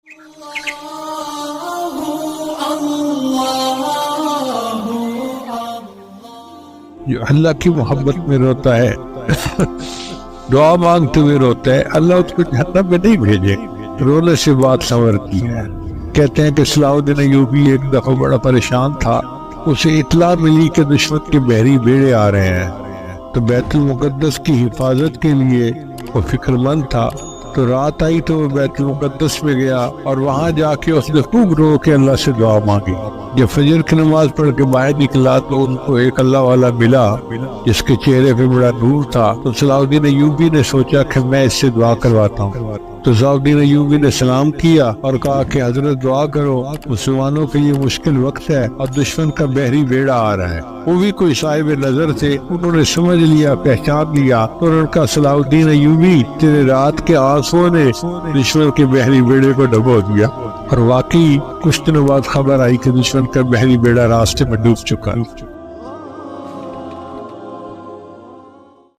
جو اللہ کی محبت میں روتا ہے دعا مانگتے ہوئے روتا ہے، اللہ اس کو جہنم میں نہیں بھیجے، رونے سے بات سنورتی ہے۔ کہتے ہیں کہ صلاح الدین ایوبی ایک دفعہ بڑا پریشان تھا، اسے اطلاع ملی کہ دشمن کے بحری بیڑے آ رہے ہیں، تو بیت المقدس کی حفاظت کے لیے وہ فکر مند تھا، تو رات آئی تو وہ بیت المقدس میں گیا اور وہاں جا کے اس نے خوب رو کے اللہ سے دعا مانگی۔ جب فجر کی نماز پڑھ کے باہر نکلا تو ان کو ایک اللہ والا ملا جس کے چہرے پہ بڑا نور تھا، تو صلاح الدین ایوبی نے سوچا کہ میں اس سے دعا کرواتا ہوں۔ تو صلاح الدین ایوبی نے سلام کیا اور کہا کہ حضرت دعا کرو، مسلمانوں کے لیے مشکل وقت ہے اور دشمن کا بحری بیڑا آ رہا ہے۔ وہ بھی کوئی صاحب نظر تھے، انہوں نے سمجھ لیا، پہچان لیا، اور انہوں نے کہا صلاح الدین ایوبی تیرے رات کے آنسوں نے دشمن کے بحری بیڑے کو ڈبو دیا۔ اور واقعی کچھ دنوں بعد خبر آئی کہ دشمن کا بحری بیڑا راستے میں ڈوب چکا۔